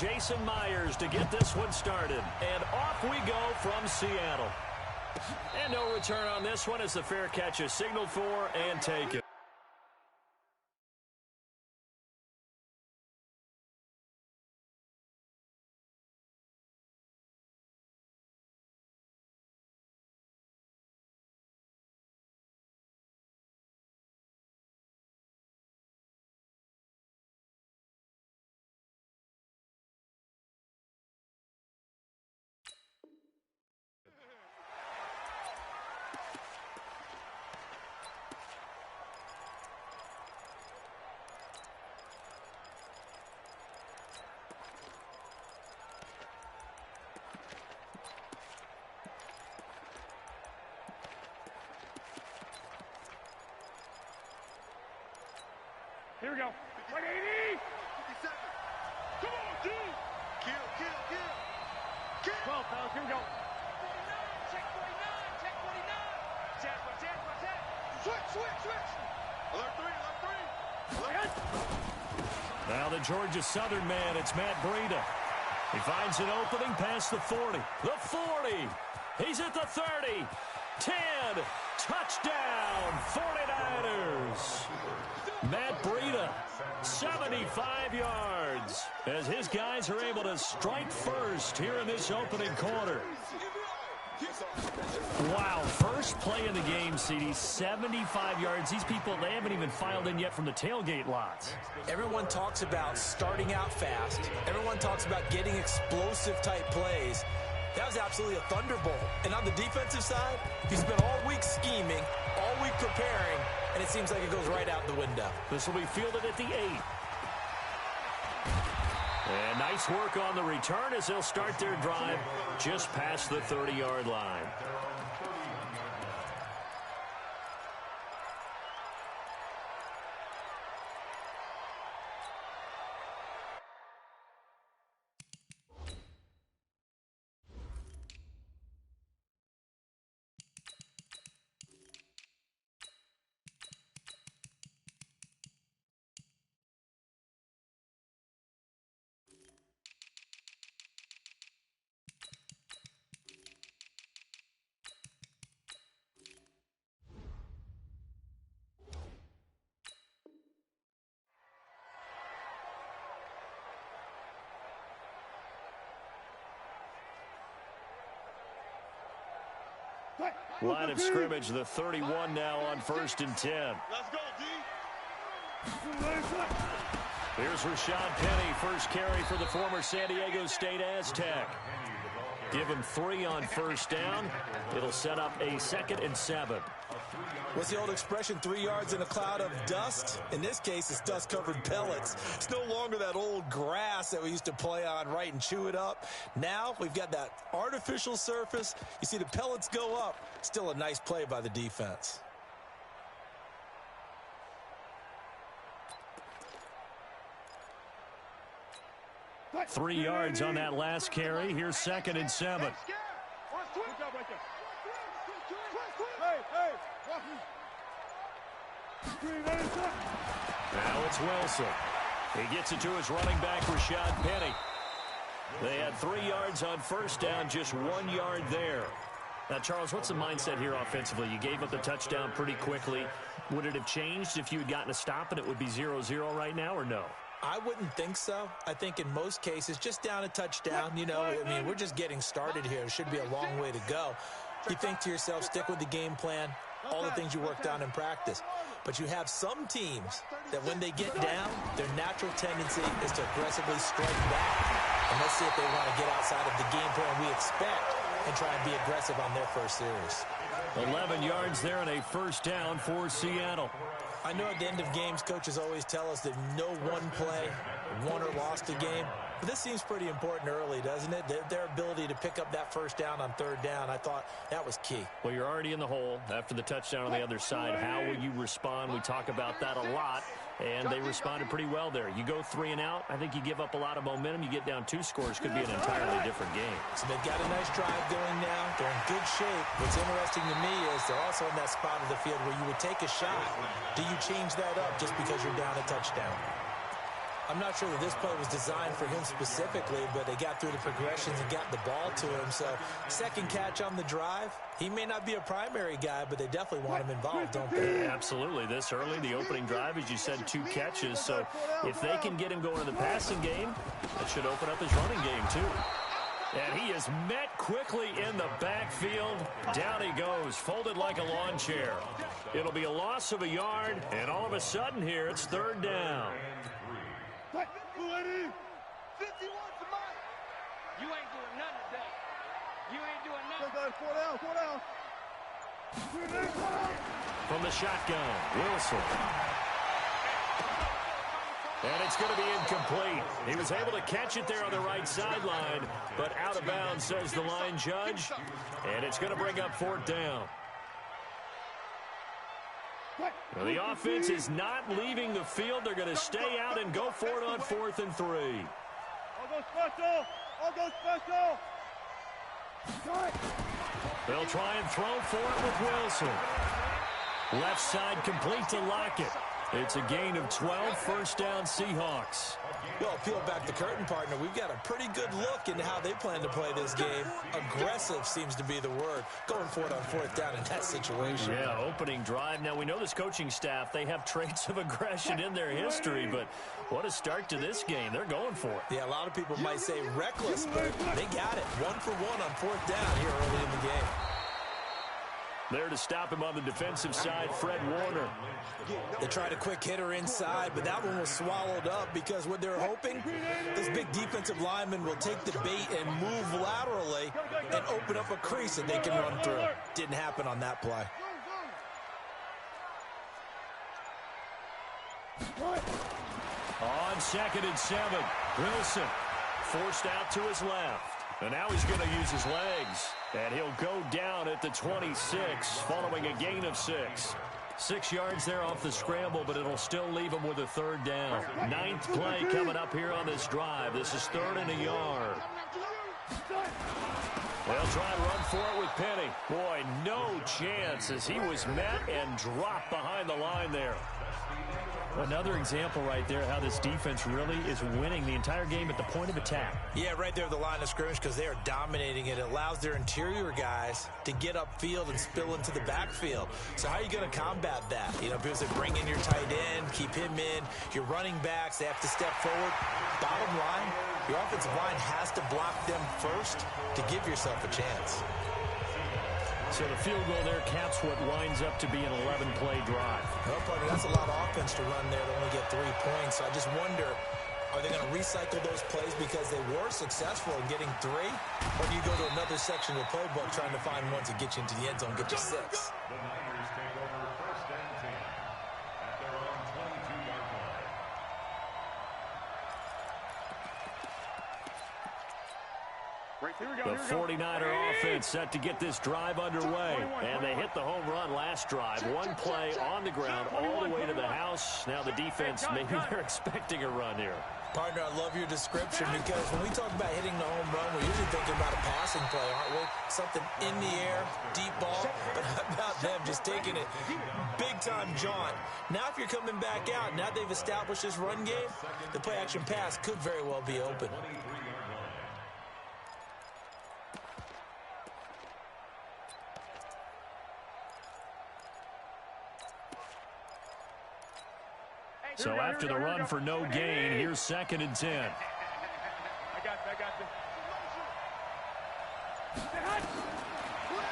Jason Myers to get this one started. And off we go from Seattle. And no return on this one as the fair catch is signaled for and taken. Here we go. 180. 57. Come on, dude. Kill. 12, fellas. Here we go. 49. Check 49. Check 49. Check. Switch. Alert 3. Now the Georgia Southern man, it's Matt Breida. He finds an opening past the 40. The 40. He's at the 30. 10. Touchdown, 49ers. Matt Breida, 75 yards, as his guys are able to strike first here in this opening quarter. Wow, first play in the game, CD, 75 yards. These people, they haven't even filed in yet from the tailgate lots. Everyone talks about starting out fast. Everyone talks about getting explosive-type plays. That was absolutely a thunderbolt. And on the defensive side, he spent all week scheming, all week preparing, and it seems like it goes right out the window. This will be fielded at the 8. And nice work on the return as they'll start their drive just past the 30-yard line. Line of scrimmage, the 31 now on 1st and 10. Let's go, D. Here's Rashad Penny, first carry for the former San Diego State Aztec. Give him 3 on 1st down. It'll set up a 2nd and 7. What's the old expression, 3 yards in a cloud of dust? In this case, it's dust-covered pellets. It's no longer that old grass that we used to play on, right, and chew it up. Now we've got that artificial surface. You see the pellets go up. Still a nice play by the defense. Three yards on that last carry. Here's 2nd and 7. Now it's Wilson. He gets it to his running back, Rashad Penny. They had 3 yards on 1st down, just 1 yard there. Now, Charles, what's the mindset here offensively? You gave up the touchdown pretty quickly. Would it have changed if you had gotten a stop and it would be 0-0 right now, or no? I wouldn't think so. I think in most cases, just down a touchdown, you know, I mean, we're just getting started here. It should be a long way to go. You think to yourself, stick with the game plan, all the things you worked on in practice. But you have some teams that when they get down, their natural tendency is to aggressively strike back. And let's see if they want to get outside of the game plan we expect and try and be aggressive on their first series. 11 yards there and a 1st down for Seattle. I know at the end of games, coaches always tell us that no one play won or lost a game. But this seems pretty important early, doesn't it? Their ability to pick up that 1st down on 3rd down, I thought that was key. Well, you're already in the hole after the touchdown on the other side. How will you respond? We talk about that a lot, and they responded pretty well there. You go 3 and out, I think you give up a lot of momentum. You get down 2 scores, could be an entirely different game. So they've got a nice drive going now. They're in good shape. What's interesting to me is they're also in that spot of the field where you would take a shot. Do you change that up just because you're down a touchdown? I'm not sure that this play was designed for him specifically, but they got through the progressions and got the ball to him. So second catch on the drive. He may not be a primary guy, but they definitely want him involved, don't they? Absolutely. This early, the opening drive, as you said, 2 catches. So if they can get him going in the passing game, that should open up his running game too. And he is met quickly in the backfield. Down he goes, folded like a lawn chair. It'll be a loss of a yard, and all of a sudden here, it's third down. 51 to Mike. You ain't doing nothing today. You ain't doing nothing. 4 down. From the shotgun, Wilson. And it's going to be incomplete. He was able to catch it there on the right sideline, but out of bounds, says the line judge. And it's going to bring up fourth down. Now, the offense is not leaving the field. They're going to stay out and go for it on 4th and 3. I'll go special. I'll go special. They'll try and throw for it with Wilson. Left side complete to Lockett. It's a gain of 12, first down Seahawks. Well, peel back the curtain, partner. We've got a pretty good look into how they plan to play this game. Aggressive seems to be the word. Going for it on 4th down in that situation. Yeah, opening drive. Now, we know this coaching staff, they have traits of aggression in their history, but what a start to this game. They're going for it. Yeah, a lot of people might say reckless, but they got it. 1 for 1 on 4th down here early in the game. There to stop him on the defensive side, Fred Warner. They tried a quick hitter inside, but that one was swallowed up because what they're hoping, this big defensive lineman will take the bait and move laterally and open up a crease that they can run through. Didn't happen on that play. On 2nd and 7, Wilson forced out to his left. And now he's going to use his legs. And he'll go down at the 26 following a gain of 6. 6 yards there off the scramble, but it'll still leave him with a third down. 9th play coming up here on this drive. This is 3rd and a yard. They'll try and run for it with Penny. Boy, no chance as he was met and dropped behind the line there. Another example right there how this defense really is winning the entire game at the point of attack. Yeah, right there at the line of scrimmage because they are dominating it. It allows their interior guys to get upfield and spill into the backfield. So how are you going to combat that? You know, because they bring in your tight end, keep him in. Your running backs, they have to step forward. Bottom line, your offensive line has to block them first to give yourself a chance. So the field goal there caps what winds up to be an 11-play drive. Well, partner, that's a lot of offense to run there to only get 3 points. So I just wonder, are they going to recycle those plays because they were successful in getting 3? Or do you go to another section of the playbook trying to find one to get you into the end zone and get you 6? The Niners take over 1st and 10 at their own 22-yard line. The 49er offense set to get this drive underway. And they hit the home run last drive. 1 play on the ground all the way to the house. Now the defense, maybe they're expecting a run here. Partner, I love your description because when we talk about hitting the home run, we're usually thinking about a passing play, aren't we? Something in the air, deep ball. But how about them just taking it big-time jaunt? Now if you're coming back out, now they've established this run game, the play-action pass could very well be open. So after the run for no gain, here's 2nd and 10. I got you.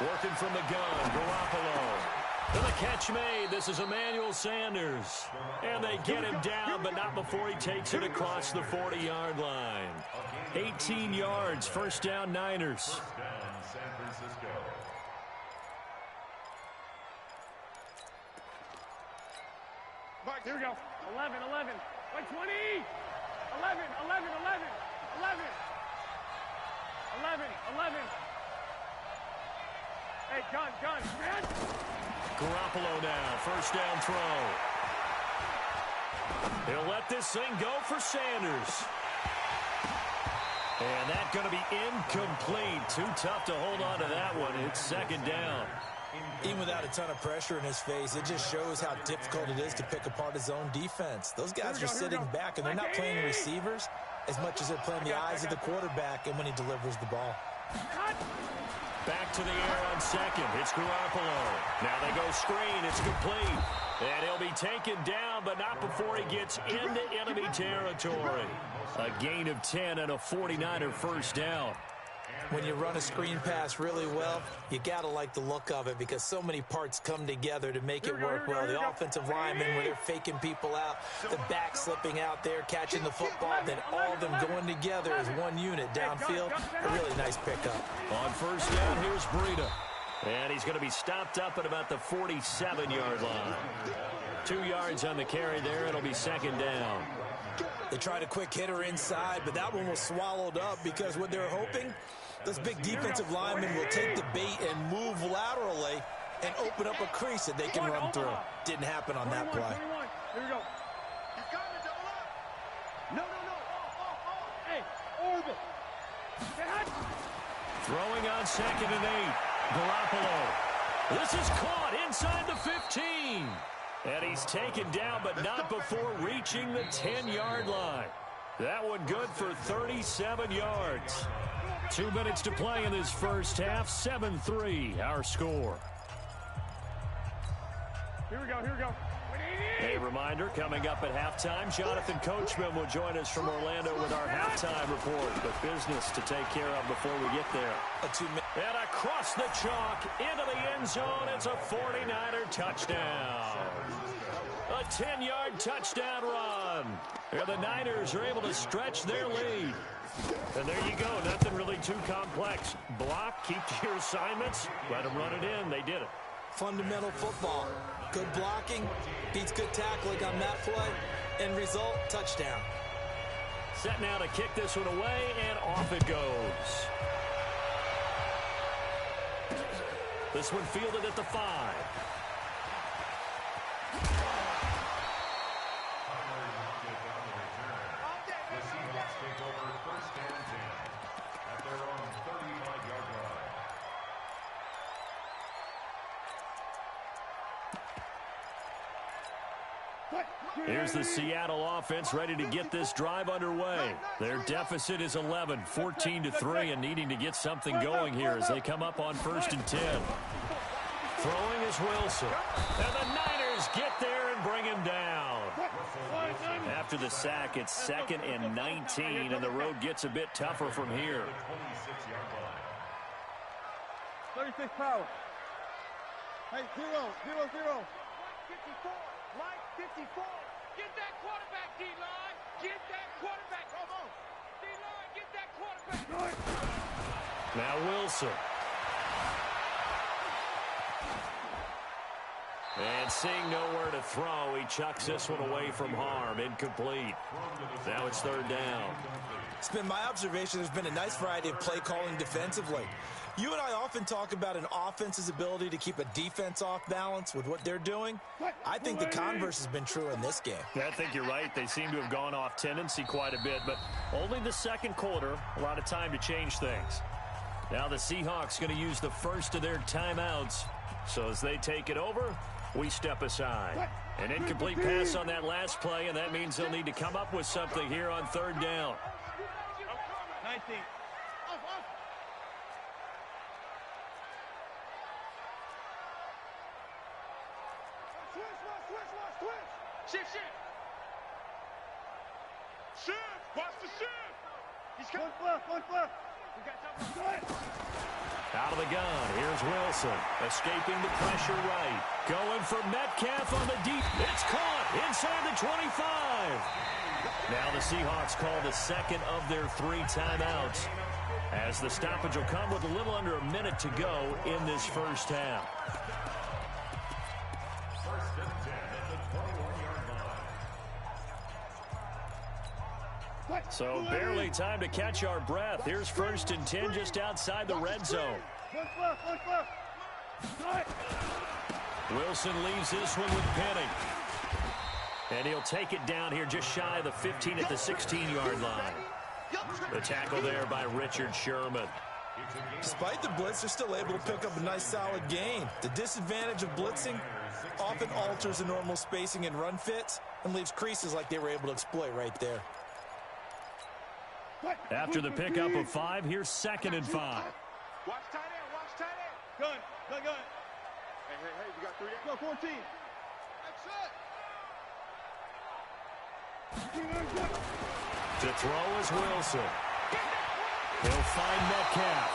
Working from the gun, Garoppolo. And the catch made. This is Emmanuel Sanders. And they get him down, but not before he takes it across the 40-yard line. 18 yards, first down Niners. First down, San Francisco. Mike, here we go. 11. Like 20. 11. Hey, gun, man. Garoppolo now, first down throw. He'll let this thing go for Sanders. And that's going to be incomplete. Too tough to hold on to that one. It's 2nd down. Even without a ton of pressure in his face, it just shows how difficult it is to pick apart his own defense. Those guys are sitting back, and they're not playing receivers as much as they're playing the eyes of the quarterback and when he delivers the ball. Back to the air on second. It's Garoppolo. Now they go screen. It's complete. And he'll be taken down, but not before he gets into enemy territory. A gain of 10 and a 49er first down. When you run a screen pass really well, you got to like the look of it because so many parts come together to make it work well. The offensive linemen, where they're faking people out, the back slipping out there, catching the football, then all of them going together as one unit downfield. A really nice pickup. On first down, here's Breida. And he's going to be stopped up at about the 47-yard line. 2 yards on the carry there. It'll be second down. They tried a quick hitter inside, but that one was swallowed up because what they're hoping, those big defensive linemen will take the bait and move laterally and open up a crease that they can run through. Didn't happen on that play. Here we go. You got me, double up. No. Hey, orbit. Throwing on second and 8. Garoppolo. This is caught inside the 15. And he's taken down, but not before reaching the 10-yard line. That one good for 37 yards. 2 minutes to play in this first half. 7-3, our score. Here we go. A reminder, coming up at halftime, Jonathan Coachman will join us from Orlando with our halftime report. But business to take care of before we get there. And across the chalk, into the end zone, it's a 49er touchdown. A 10-yard touchdown run. And the Niners are able to stretch their lead. And there you go, nothing really too complex. Block, keep to your assignments, let them run it in. They did it. Fundamental football. Good blocking beats good tackling on that play. End result, touchdown. Set now to kick this one away, and off it goes. This one fielded at the 5. The Seahawks take over first and 10 at their own 35-yard line. Here's the Seattle offense ready to get this drive underway. Their deficit is 11, 14-3, and needing to get something going here as they come up on first and 10. Throwing is Wilson. And the Niners get there and bring him down. After the sack, it's second and 19, and the road gets a bit tougher from here. 36 power. Hey, 0. 54. Line 54. Get that quarterback, D-line. Get that quarterback. Come on. D-line, get that quarterback. Now Wilson. And seeing nowhere to throw, he chucks this one away from harm. Incomplete. Now it's third down. It's been my observation there's been a nice variety of play calling defensively. You and I often talk about an offense's ability to keep a defense off balance with what they're doing. I think the converse has been true in this game. I think you're right. They seem to have gone off tendency quite a bit, but only the second quarter, a lot of time to change things. Now the Seahawks going to use the first of their timeouts. So as they take it over, we step aside. An incomplete pass on that last play, and that means they'll need to come up with something here on third down. 19. Shift. Watch the shift. He's coming. One left. We got Out of the gun, here's Wilson. Escaping the pressure right. Going for Metcalf on the deep. It's caught inside the 25. Now the Seahawks call the second of their 3 timeouts, as the stoppage will come with a little under a minute to go in this first half. First and 10 at the 21-yard line. So barely time to catch our breath. Here's first and 10 just outside the red zone. One left. Wilson leaves this one with Penning. And he'll take it down here just shy of the 15 at the 16-yard line. The tackle there by Richard Sherman. Despite the blitz, they're still able to pick up a nice, solid gain. The disadvantage of blitzing often alters the normal spacing and run fits and leaves creases like they were able to exploit right there. After the pickup of 5, here's 2nd and 5. Watch tight end, watch tight end. Gun. Hey, we got 3 down. Go, 14. That's it. To throw is Wilson. He'll find Metcalf.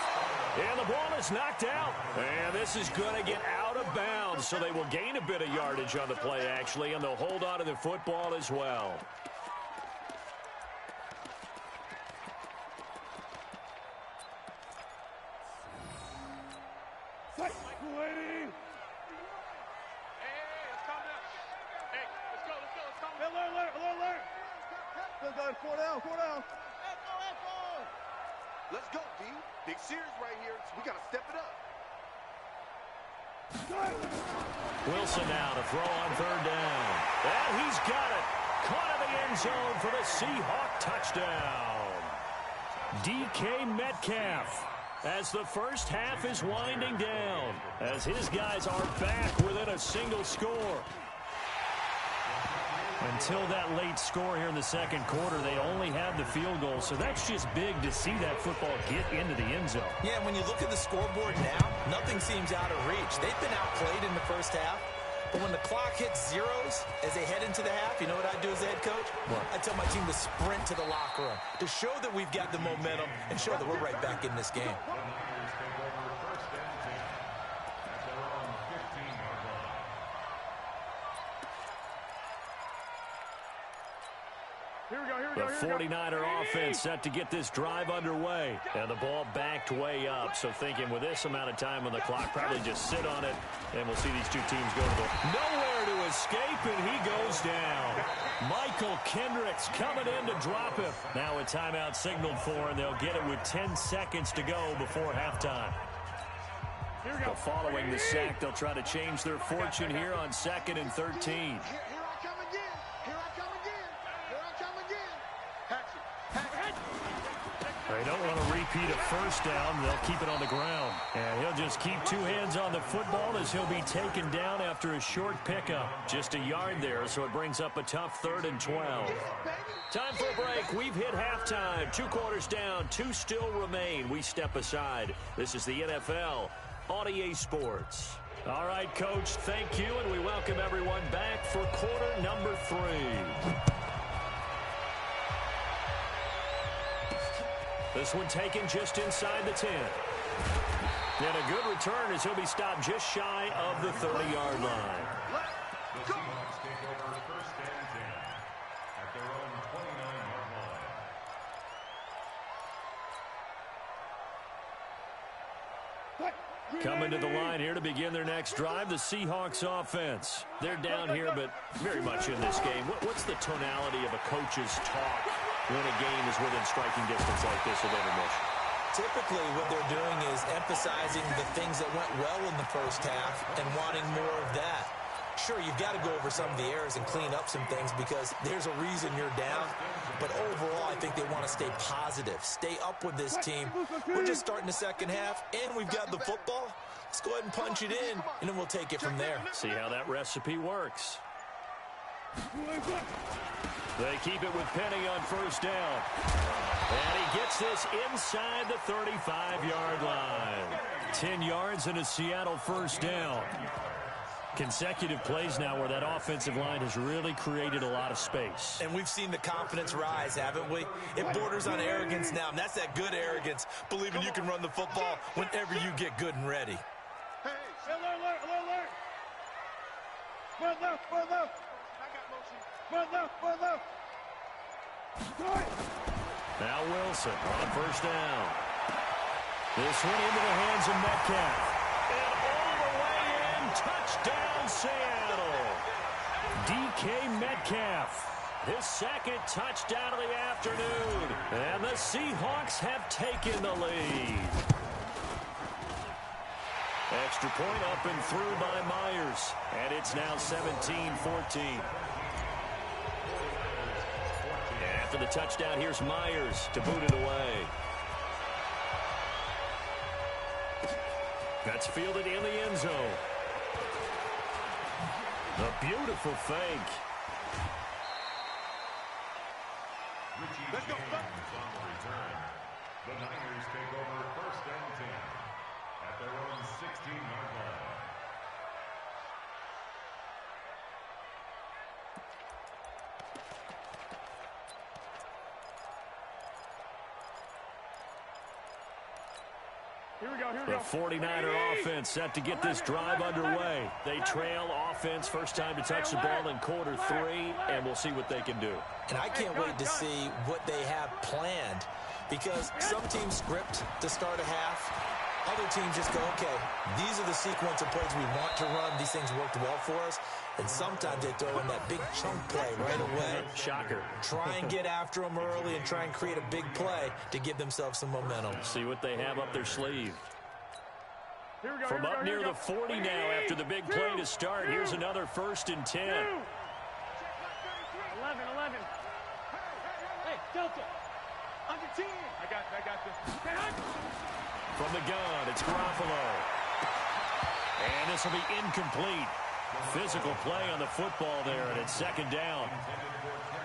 And the ball is knocked out. And this is going to get out of bounds, so they will gain a bit of yardage on the play, actually, and they'll hold on to the football as well. Waiting. Hey, let's calm down. Hey, let's go. Let's calm down. Alert. Let's go. 4 down. Let's go, D. Big series right here. So we got to step it up. Wilson now to throw on 3rd down. And he's got it. Caught in the end zone for the Seahawk touchdown. DK Metcalf. As the first half is winding down, as his guys are back within a single score. Until that late score here in the second quarter, they only had the field goal, so that's just big to see that football get into the end zone. Yeah, when you look at the scoreboard now, nothing seems out of reach. They've been outplayed in the first half, but when the clock hits zeros as they head into the half, you know what I do as a head coach? What? I tell my team to sprint to the locker room to show that we've got the momentum and show that we're right back in this game. The 49er offense set to get this drive underway. And the ball backed way up. So thinking with this amount of time on the clock, probably just sit on it. And we'll see these two teams go to the... Nowhere to escape, and he goes down. Michael Kendricks coming in to drop him. Now a timeout signaled for, and they'll get it with 10 seconds to go before halftime. But following the sack, they'll try to change their fortune here on 2nd and 13. They don't want to repeat a first down. They'll keep it on the ground. And he'll just keep 2 hands on the football as he'll be taken down after a short pickup. Just a yard there, so it brings up a tough 3rd and 12. Time for a break. We've hit halftime. 2 quarters down. 2 still remain. We step aside. This is the NFL on EA Sports. All right, Coach, thank you, and we welcome everyone back for quarter number 3. This one taken just inside the 10. And a good return as he'll be stopped just shy of the 30-yard line. The Seahawks take over 1st and 10 at their own 29-yard line. Coming to the line here to begin their next drive, the Seahawks offense. They're down here, but very much in this game. What's the tonality of a coach's talk when a game is within striking distance like this with intermission? Typically, what they're doing is emphasizing the things that went well in the first half and wanting more of that. Sure, you've got to go over some of the errors and clean up some things because there's a reason you're down. But overall, I think they want to stay positive, stay up with this team. We're just starting the second half, and we've got the football. Let's go ahead and punch it in, and then we'll take it from there. See how that recipe works. They keep it with Penny on first down. And he gets this inside the 35-yard line. 10 yards and a Seattle first down. Consecutive plays now where that offensive line has really created a lot of space. And we've seen the confidence rise, haven't we? It borders on arrogance now, and that's that good arrogance, believing you can run the football whenever you get good and ready. Hey, alert. Run left. I got motion. Run left. Now Wilson on first down. This one into the hands of Metcalf. And all the way in, touchdown Seattle. DK Metcalf, his 2nd touchdown of the afternoon. And the Seahawks have taken the lead. Extra point up and through by Myers. And it's now 17-14. After the touchdown, here's Myers to boot it away. That's fielded in the end zone. A beautiful fake. Let's go. On the return. The Niners take over 1st and 10 at their own 16-yard line. Here we go, here we The go. 49er offense set to get this drive underway. They trail offense, first time to touch the ball in quarter 3, and we'll see what they can do. And I can't wait to see what they have planned, because some teams script to start a half. Other teams just go, okay, these are the sequence of plays we want to run. These things worked well for us. And sometimes they throw in that big chunk play right away. Shocker. Try and get after them early and try and create a big play to give themselves some momentum. See what they have up their sleeve. Here we go, From here we up go, near here we the go. 40 now after the big play to start. Here's another 1st and 10. 11. Hey, Delta. Under 10. I got this. From the gun, it's Garoppolo. And this will be incomplete. Physical play on the football there, and it's 2nd down.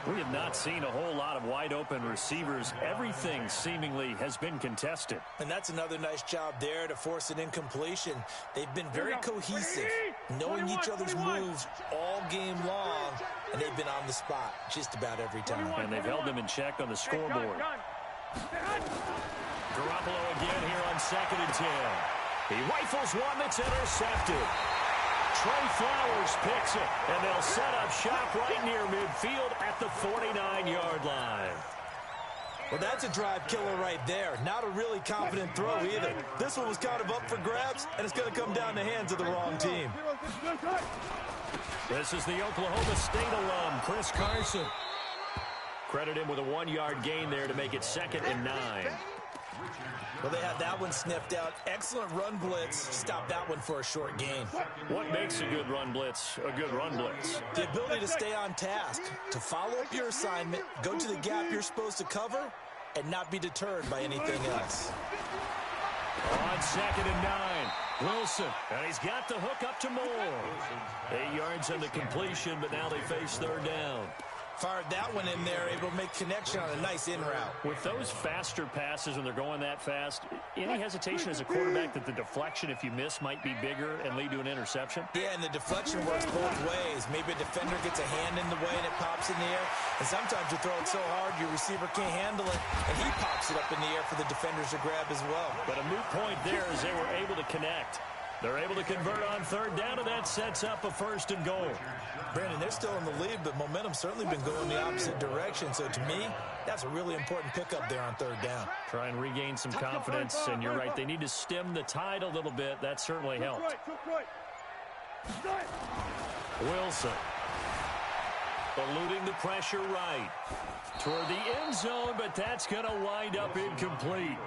We have not seen a whole lot of wide-open receivers. Everything seemingly has been contested. And that's another nice job there to force an incompletion. They've been very cohesive, knowing each other's moves all game long, and they've been on the spot just about every time. And they've held them in check on the scoreboard. Garoppolo again here on 2nd and 10. He rifles one that's intercepted. Trey Flowers picks it, and they'll set up shop right near midfield at the 49-yard line. Well, that's a drive killer right there. Not a really confident throw either. This one was kind of up for grabs, and it's going to come down the hands of the wrong team. This is the Oklahoma State alum, Chris Carson. Credit him with a 1-yard gain there to make it 2nd and 9. Well, they had that one sniffed out. Excellent run blitz. Stop that one for a short gain. What makes a good run blitz a good run blitz? The ability to stay on task, to follow up your assignment, go to the gap you're supposed to cover, and not be deterred by anything else. On 2nd and 9, Wilson. And he's got the hook up to Moore. 8 yards on the completion, but now they face 3rd down. Fired that one in there, able to make connection on a nice in route. With those faster passes when they're going that fast, any hesitation as a quarterback that the deflection, if you miss, might be bigger and lead to an interception? Yeah, and the deflection works both ways. Maybe a defender gets a hand in the way and it pops in the air. And sometimes you throw it so hard your receiver can't handle it, and he pops it up in the air for the defenders to grab as well. But a moot point there is they were able to connect. They're able to convert on 3rd down, and that sets up a 1st and goal. Brandon, they're still in the lead, but momentum's certainly been going the opposite direction. So to me, that's a really important pickup there on 3rd down. Try and regain some confidence, and you're right, they need to stem the tide a little bit. That certainly helped. Wilson. Eluding the pressure right. Toward the end zone, but that's going to wind up incomplete.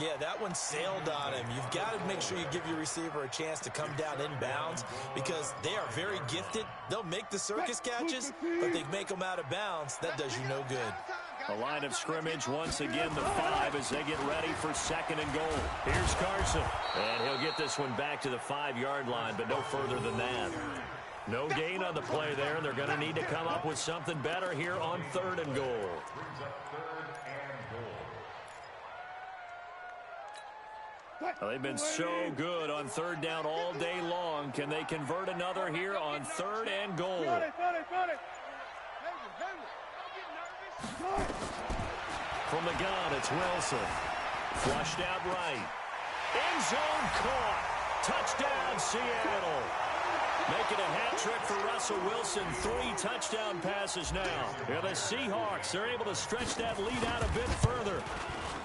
Yeah, that one sailed on him. You've got to make sure you give your receiver a chance to come down inbounds because they are very gifted. They'll make the circus catches, but they make them out of bounds. That does you no good. A line of scrimmage once again, the 5 as they get ready for 2nd and goal. Here's Carson, and he'll get this one back to the 5-yard line, but no further than that. No gain on the play there, and they're going to need to come up with something better here on 3rd and goal. Well, they've been so good on 3rd down all day long. Can they convert another here on 3rd and goal? From the gun, it's Wilson. Flushed out right. End zone caught. Touchdown, Seattle. Making a hat trick for Russell Wilson. 3 touchdown passes now. Yeah, the Seahawks, they're able to stretch that lead out a bit further.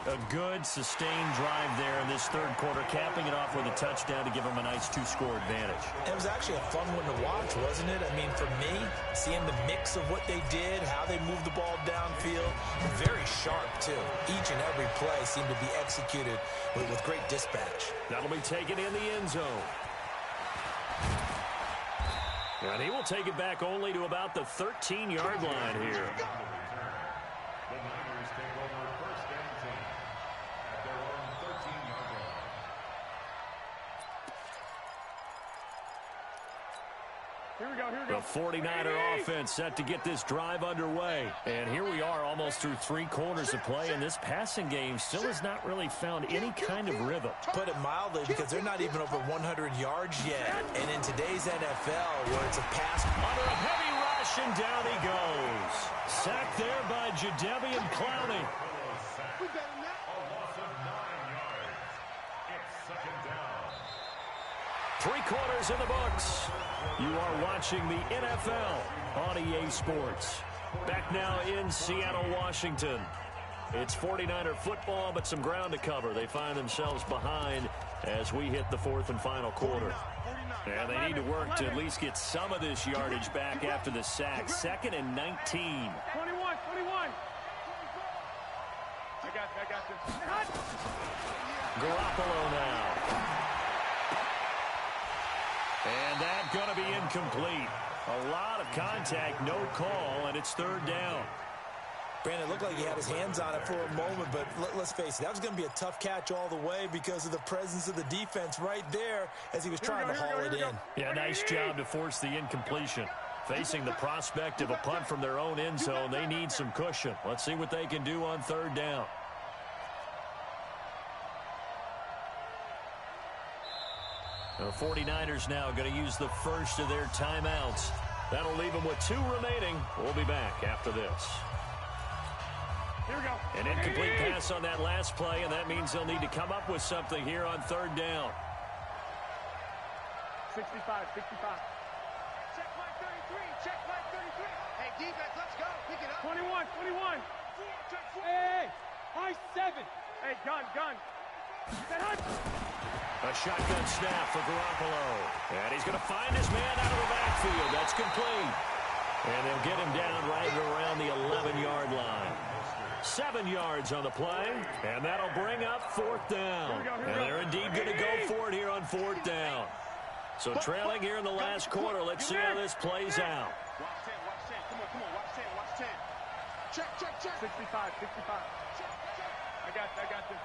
A good, sustained drive there in this 3rd quarter, capping it off with a touchdown to give them a nice 2-score advantage. It was actually a fun one to watch, wasn't it? I mean, for me, seeing the mix of what they did, how they moved the ball downfield, very sharp, too. Each and every play seemed to be executed with great dispatch. That'll be taken in the end zone. And he will take it back only to about the 13-yard line here. The Niners take over 1st and 10 at their own 13-yard line. The 49er offense set to get this drive underway. And here we are almost through 3 quarters of play, and this passing game still has not really found any kind of rhythm. Put it mildly, because they're not even over 100 yards yet. And in today's NFL, where it's a pass under a heavy rush, and down he goes. Sacked there by Jadeveon Clowney. A loss of 9 yards. It's second down. 3 quarters in the books. You are watching the NFL on EA Sports. Back now in Seattle, Washington. It's 49er football, but some ground to cover. They find themselves behind as we hit the 4th and final quarter. And they need to work to at least get some of this yardage back after the sack. 2nd and 19. 21. I got this. Garoppolo now. And that's going to be incomplete. A lot of contact, no call, and it's 3rd down. Brandon, it looked like he had his hands on it for a moment, but let's face it, that was going to be a tough catch all the way because of the presence of the defense right there as he was trying to haul it in. Yeah, nice job to force the incompletion. Facing the prospect of a punt from their own end zone, they need some cushion. Let's see what they can do on 3rd down. The 49ers now going to use the first of their timeouts. That'll leave them with 2 remaining. We'll be back after this. Here we go. An incomplete pass on that last play, and that means they'll need to come up with something here on 3rd down. 65. Check my 33. Hey, defense, let's go. Pick it up. 21. Hey, high 7. Hey, gun. A shotgun snap for Garoppolo. And he's going to find his man out of the backfield. That's complete. And they'll get him down right around the 11-yard line. 7 yards on the play, and that'll bring up 4th down. And they're indeed going to go for it here on 4th down. So trailing here in the last quarter, let's see how this plays out. Watch 10. Come on. Watch 10. Check. 65. I got this.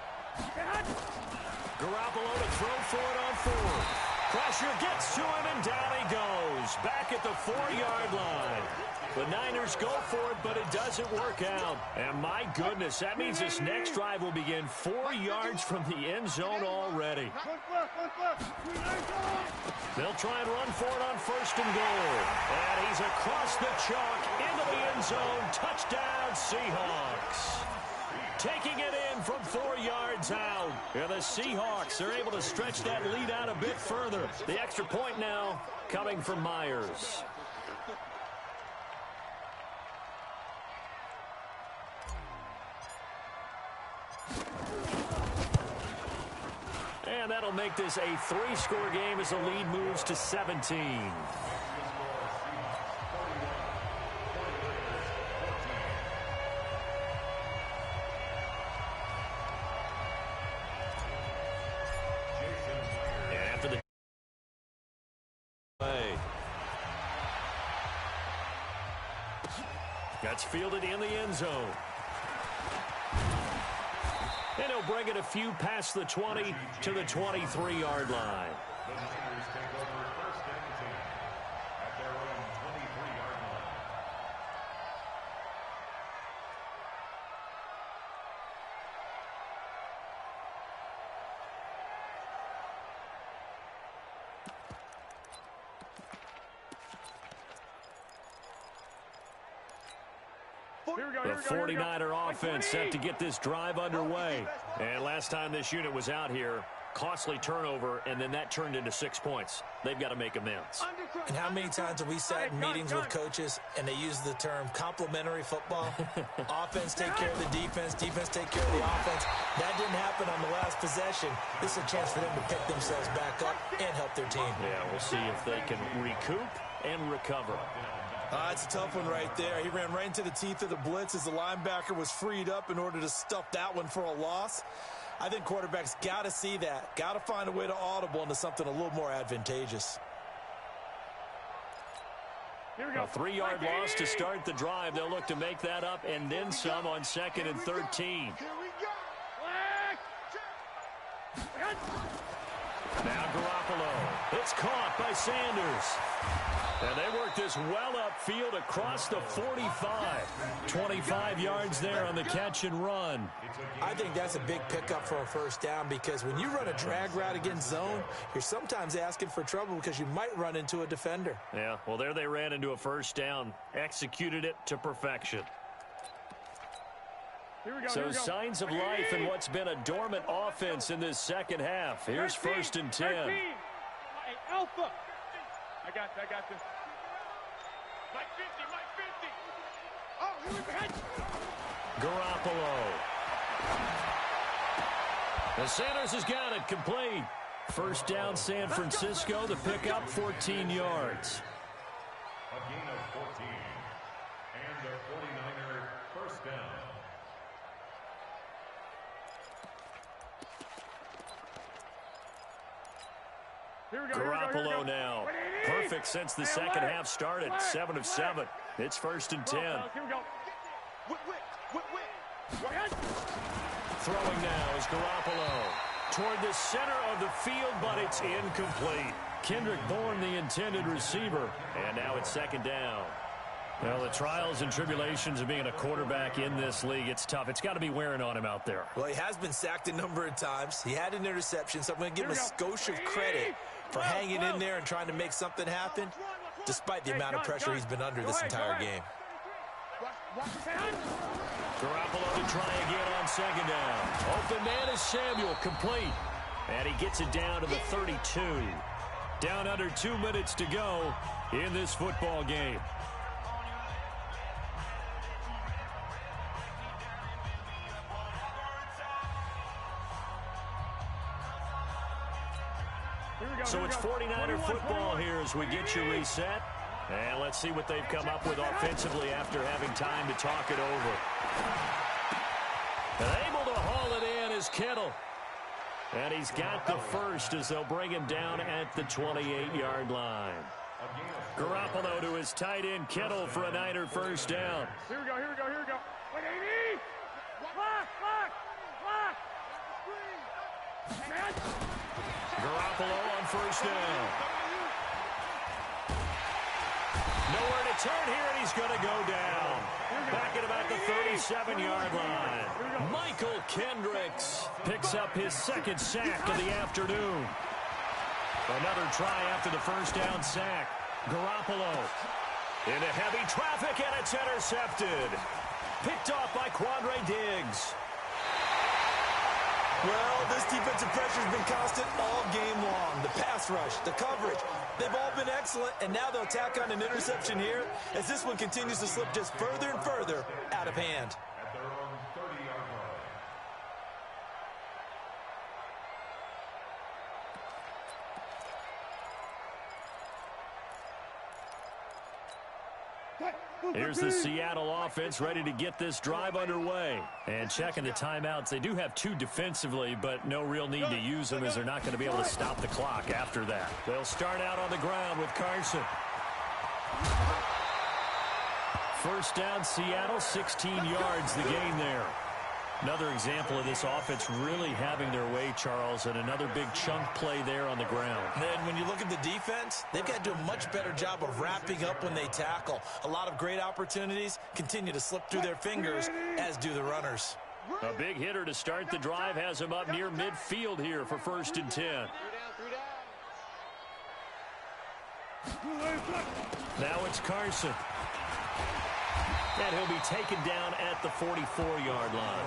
Garoppolo to throw for it on 4th. Pressure gets to him, and down he goes. Back at the 4-yard line. The Niners go for it, but it doesn't work out. And my goodness, that means this next drive will begin 4 yards from the end zone already. They'll try and run for it on 1st and goal. And he's across the chalk into the end zone. Touchdown, Seahawks. Taking it in from 4 yards out. And the Seahawks are able to stretch that lead out a bit further. The extra point now coming from Myers. And that'll make this a 3-score game as the lead moves to 17. After the play. That's fielded in the end zone. And he'll bring it a few past the 20 to the 23-yard line. The Niners take over 1st and 10 at their own 23-yard line. The 49er offense set to get this drive underway. And last time this unit was out here, costly turnover, and then that turned into 6 points. They've got to make amends. And how many times have we sat in meetings with coaches and they use the term complementary football? Offense take care of the defense take care of the offense. That didn't happen on the last possession. This is a chance for them to pick themselves back up and help their team. Yeah, we'll see if they can recoup and recover. It's a tough one right there. He ran right into the teeth of the blitz as the linebacker was freed up in order to stuff that one for a loss. I think quarterbacks got to see that. Got to find a way to audible into something a little more advantageous. A 3-yard loss to start the drive. They'll look to make that up and then some on 2nd and 13. Now Garoppolo. It's caught by Sanders. And they work this well upfield across the 45. 25 yards there on the catch and run. I think that's a big pickup for a first down because when you run a drag route against zone, you're sometimes asking for trouble because you might run into a defender. Yeah, well, there they ran into a first down. Executed it to perfection. So signs of life in what's been a dormant offense in this second half. Here's 1st and 10. Hey, Alpha. I got this. Mike 50. Oh, here we go. Garoppolo. The Sanders has got it complete. First down, San Francisco. The pickup, 14 yards. A gain of 14. And the 49er first down. Garoppolo now. Perfect since the second half started. 7 of 7. It's 1st and 10. Here we go. Throwing now is Garoppolo. Toward the center of the field, but it's incomplete. Kendrick Bourne, the intended receiver. And now it's 2nd down. Well, the trials and tribulations of being a quarterback in this league, it's tough. It's got to be wearing on him out there. Well, he has been sacked a number of times. He had an interception, so I'm going to give him a skosh of credit for hanging in there and trying to make something happen, despite the amount of pressure he's been under this entire game. Garoppolo to try again on 2nd down. Open man is Samuel, complete. And he gets it down to the 32. Down under 2 minutes to go in this football game. So it's 49er football here as we get you reset. And let's see what they've come up with offensively after having time to talk it over. And able to haul it in is Kittle. And he's got the first as they'll bring him down at the 28-yard line. Garoppolo to his tight end Kittle for a Niner first down. Here we go. 180. Block. Garoppolo on first down. Nowhere to turn here, and he's going to go down. Back at about the 37-yard line. Michael Kendricks picks up his 2nd sack of the afternoon. Another try after the first down sack. Garoppolo into heavy traffic, and it's intercepted. Picked off by Quandre Diggs. Well, this defensive pressure has been constant all game long. The pass rush, the coverage, they've all been excellent, and now they'll tack on an interception here as this one continues to slip just further and further out of hand. At their own 30-yard line. Here's the Seattle offense ready to get this drive underway. And checking the timeouts, they do have 2 defensively, but no real need to use them as they're not going to be able to stop the clock after that. They'll start out on the ground with Carson. First down, Seattle, 16 yards the gain there. Another example of this offense really having their way, Charles, and another big chunk play there on the ground. And then when you look at the defense, they've got to do a much better job of wrapping up when they tackle. A lot of great opportunities continue to slip through their fingers, as do the runners. A big hitter to start the drive has him up near midfield here for 1st and 10. Now it's Carson. And he'll be taken down at the 44-yard line.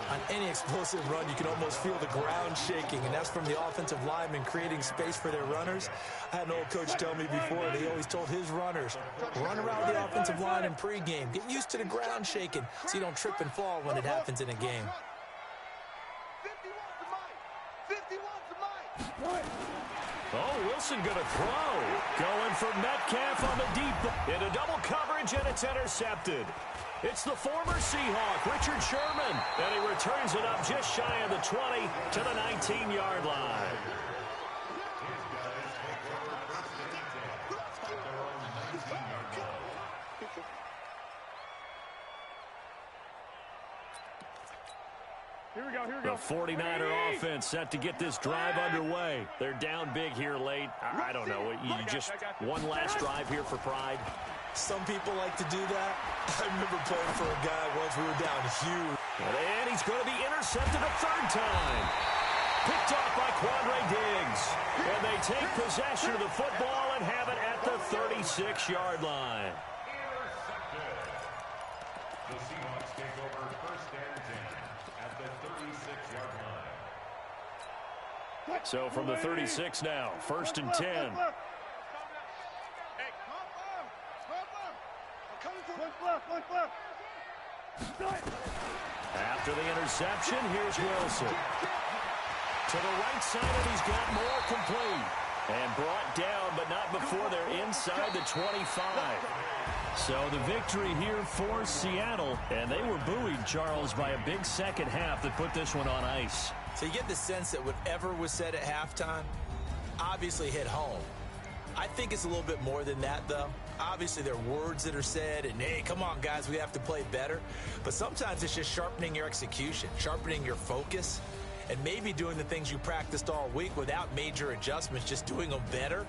On any explosive run, you can almost feel the ground shaking, and that's from the offensive linemen creating space for their runners. I had an old coach tell me before, that he always told his runners, run around the offensive line in pregame. Get used to the ground shaking so you don't trip and fall when it happens in a game. 51's the mic. Oh, Wilson going to throw. Going for Metcalf on the deep. Into double coverage, and it's intercepted. It's the former Seahawk, Richard Sherman. And he returns it up just shy of the 20 to the 19-yard line. Here we go. The 49er offense set to get this drive underway. They're down big here late. I don't know. You just one last drive here for pride. Some people like to do that. I remember playing for a guy once we were down huge. And he's going to be intercepted a third time. Picked off by Quandre Diggs. And they take possession of the football and have it at the 36-yard line. Intercepted. The Seahawks take over first and 10 at the 36-yard line. So from the 36 now, first and 10. After the interception, here's Wilson. To the right side, and he's got more complete. And brought down, but not before they're inside the 25. So the victory here for Seattle. And they were buoyed, Charles, by a big second half that put this one on ice. So you get the sense that whatever was said at halftime obviously hit home. I think it's a little bit more than that, though. Obviously, there are words that are said, and, hey, come on, guys, we have to play better. But sometimes it's just sharpening your execution, sharpening your focus, and maybe doing the things you practiced all week without major adjustments, just doing them better.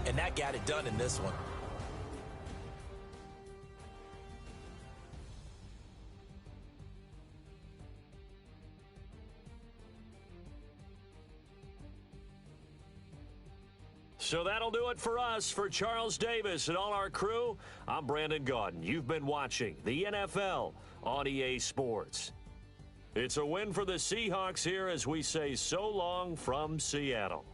And that got it done in this one. So that'll do it for us. For Charles Davis and all our crew, I'm Brandon Gaudin. You've been watching the NFL on EA Sports. It's a win for the Seahawks here as we say so long from Seattle.